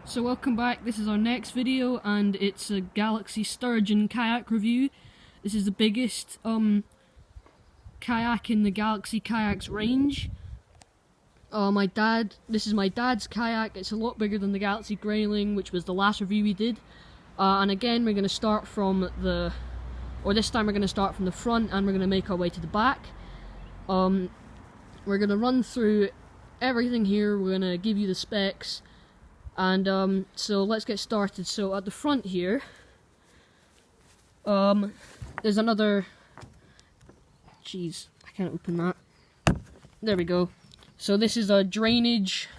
So welcome back, this is our next video and it's a Galaxy Sturgeon kayak review. This is the biggest kayak in the Galaxy kayaks range. This is my dad's kayak. It's a lot bigger than the Galaxy Grayling, which was the last review we did. And again we're going to start from this time we're going to start from the front and we're going to make our way to the back. We're going to run through everything here, we're going to give you the specs. And so let's get started. So at the front here, there's another, jeez, I can't open that. There we go. So this is a drainage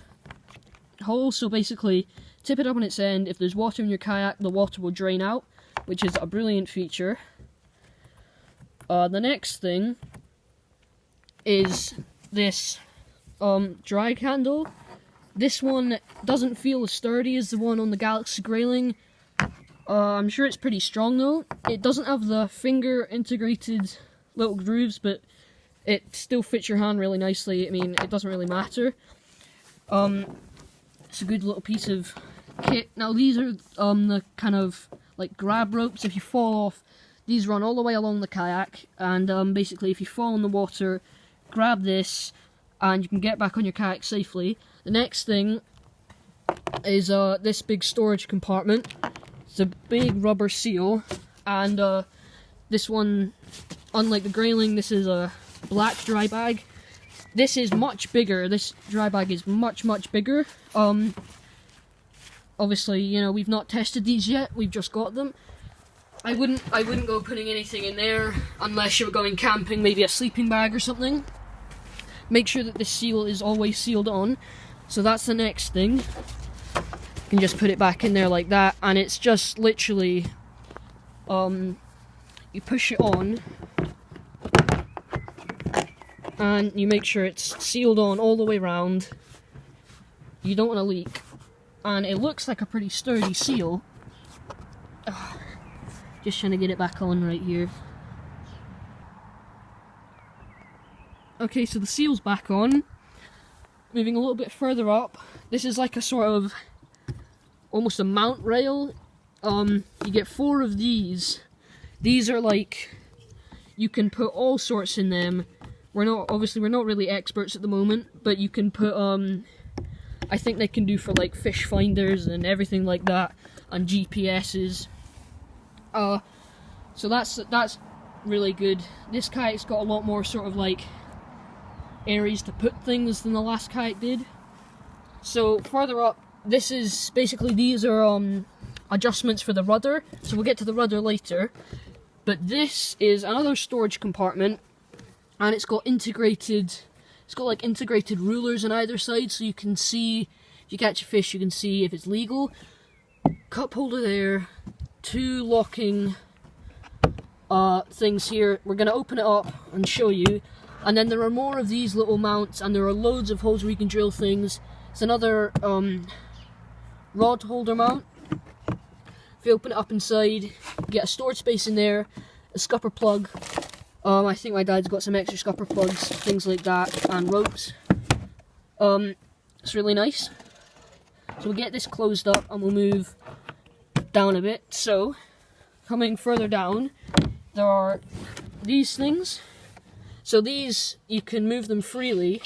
hole, so basically tip it up on its end. If there's water in your kayak, the water will drain out, which is a brilliant feature. The next thing is this drag handle. This one doesn't feel as sturdy as the one on the Galaxy Grayling. I'm sure it's pretty strong though. It doesn't have the finger integrated little grooves, but it still fits your hand really nicely. I mean, it doesn't really matter. It's a good little piece of kit. Now these are the kind of like grab ropes. If you fall off, these run all the way along the kayak, and basically if you fall in the water, grab this and you can get back on your kayak safely. The next thing is this big storage compartment. It's a big rubber seal, and this one, unlike the Grayling, this is a black dry bag. This is much bigger. This dry bag is much bigger. Obviously, you know, we've not tested these yet. We've just got them. I wouldn't go putting anything in there unless you were going camping, maybe a sleeping bag or something. Make sure that the seal is always sealed on. So that's the next thing. You can just put it back in there like that, and it's just literally, you push it on, and you make sure it's sealed on all the way around. You don't want to leak, and it looks like a pretty sturdy seal. Ugh. Just trying to get it back on right here. Okay, so the seal's back on. Moving a little bit further up, this is like a sort of almost a mount rail. You get 4 of these. These are like, you can put all sorts in them. We're not really experts at the moment, but you can put I think they can do for like fish finders and everything like that, and GPSs. So that's really good. This kayak's got a lot more sort of like areas to put things than the last kayak did. So further up, this is basically, these are adjustments for the rudder, so we'll get to the rudder later. But this is another storage compartment, and it's got like integrated rulers on either side, so you can see, if you catch a fish, you can see if it's legal. Cup holder there, 2 locking things here. We're going to open it up and show you. And then there are more of these little mounts, and there are loads of holes where you can drill things. It's another rod holder mount. If you open it up inside, you get a storage space in there, a scupper plug. I think my dad's got some extra scupper plugs, things like that, and ropes. It's really nice. So we'll get this closed up and we'll move down a bit. So, coming further down, there are these things. So these, you can move them freely,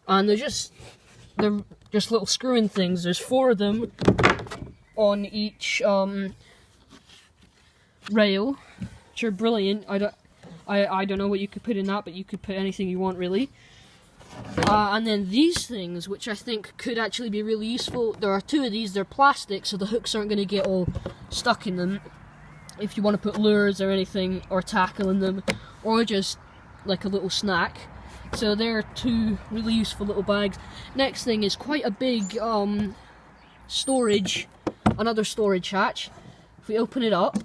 and they're just little screw-in things. There's 4 of them on each rail, which are brilliant. I don't know what you could put in that, but you could put anything you want really. And then these things, which I think could actually be really useful. There are 2 of these. They're plastic, so the hooks aren't going to get all stuck in them. If you want to put lures or anything, or tackle in them, or just like a little snack. So there are 2 really useful little bags. Next thing is quite a big another storage hatch. If we open it up,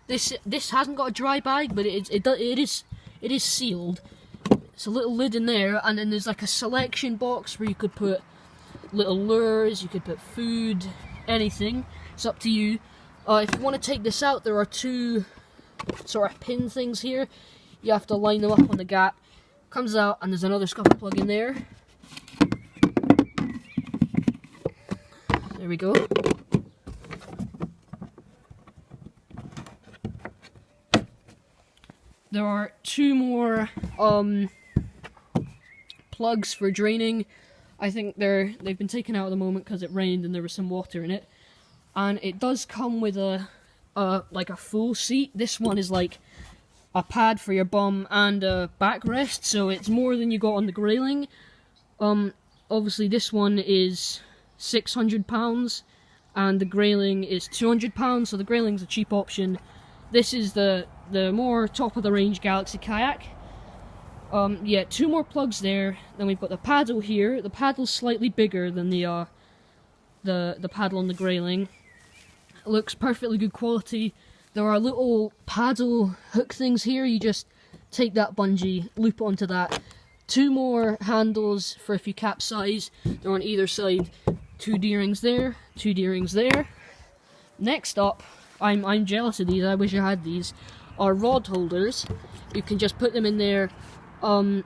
this hasn't got a dry bag, but it is sealed. It's a little lid in there, and then there's like a selection box where you could put little lures, you could put food, anything. It's up to you. If you want to take this out, there are 2 sort of pin things here. You have to line them up on the gap. Comes out, and there's another scupper plug in there. There we go. There are 2 more plugs for draining. I think they've been taken out at the moment because it rained and there was some water in it. And it does come with like a full seat. This one is like a pad for your bum and a backrest, so it's more than you got on the grayling. Obviously this one is £600 and the grayling is £200, so the grayling's a cheap option. This is the more top of the range Galaxy kayak. Yeah, 2 more plugs there. Then we've got the paddle here. The paddle's slightly bigger than the paddle on the grayling. It looks perfectly good quality. There are little paddle hook things here. You just take that bungee, loop it onto that. 2 more handles for if you capsize. They're on either side. 2 D-rings there, 2 D-rings there. Next up, I'm jealous of these. I wish I had these. Are rod holders. You can just put them in there. A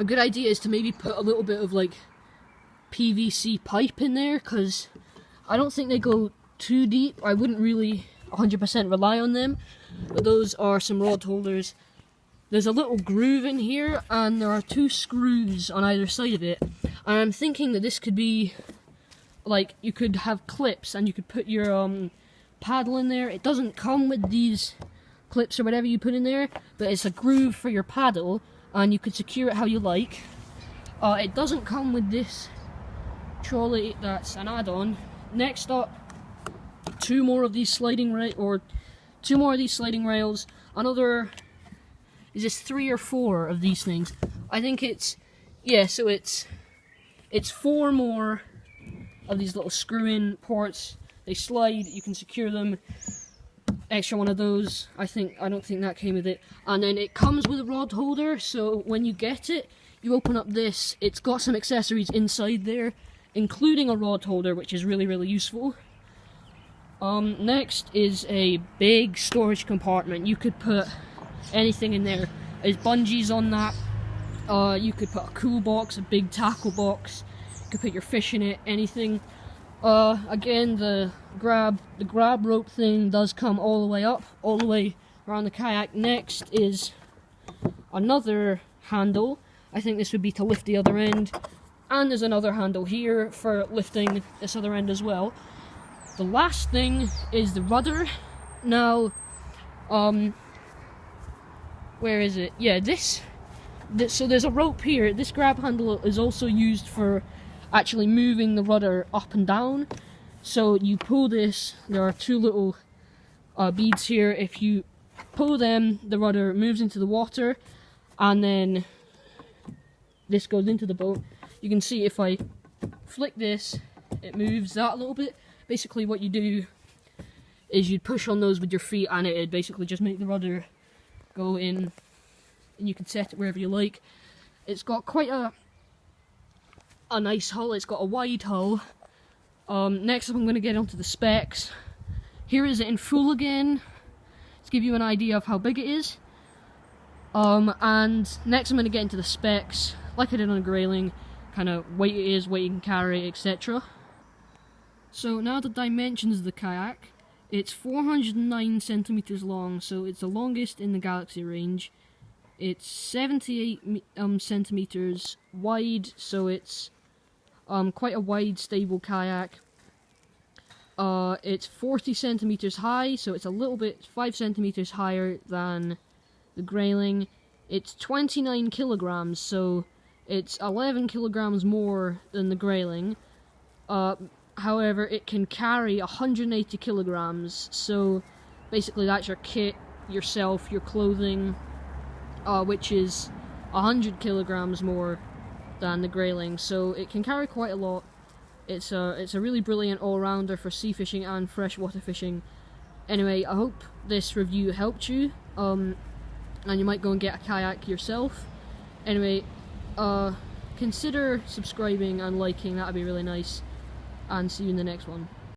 good idea is to maybe put a little bit of like PVC pipe in there, because I don't think they go too deep. I wouldn't really 100% rely on them, but those are some rod holders. There's a little groove in here and there are 2 screws on either side of it, and I'm thinking that this could be like, you could have clips and you could put your paddle in there. It doesn't come with these clips or whatever you put in there, but it's a groove for your paddle and you could secure it how you like. It doesn't come with this trolley, that's an add-on. Next up, 2 more of these sliding rails. Another, is this 3 or 4 of these things? I think it's, yeah, so it's 4 more of these little screw-in ports. They slide, you can secure them. Extra one of those. I don't think that came with it. And then it comes with a rod holder, so when you get it, you open up this. It's got some accessories inside there, including a rod holder, which is really, really useful. Next is a big storage compartment. You could put anything in there. There's bungees on that. You could put a cool box, a big tackle box. You could put your fish in it, anything. Again, the grab rope thing does come all the way up, all the way around the kayak. Next is another handle. I think this would be to lift the other end. And there's another handle here for lifting this other end as well. The last thing is the rudder. Now, where is it? Yeah, this, so there's a rope here. This grab handle is also used for actually moving the rudder up and down. So you pull this, there are 2 little beads here. If you pull them, the rudder moves into the water, and then this goes into the boat. You can see if I flick this, it moves that a little bit. Basically what you do is you'd push on those with your feet and it'd basically just make the rudder go in, and you can set it wherever you like. It's got quite a nice hull. It's got a wide hull. Next up I'm going to get onto the specs. Here is it in full again, to give you an idea of how big it is. And next I'm going to get into the specs, like I did on the grayling, kind of weight it is, weight you can carry, etc. So now the dimensions of the kayak. It's 409 centimeters long, so it's the longest in the Galaxy range. It's 78 centimeters wide, so it's quite a wide, stable kayak. It's 40 centimeters high, so it's a little bit, 5 centimeters higher than the grayling. It's 29 kilograms, so it's 11 kilograms more than the grayling. However, it can carry 180 kilograms, so basically that's your kit, yourself, your clothing, which is 100 kilograms more than the grayling, so it can carry quite a lot. It's a really brilliant all-rounder for sea fishing and freshwater fishing. Anyway, I hope this review helped you, and you might go and get a kayak yourself. Anyway, consider subscribing and liking, that would be really nice, and see you in the next one.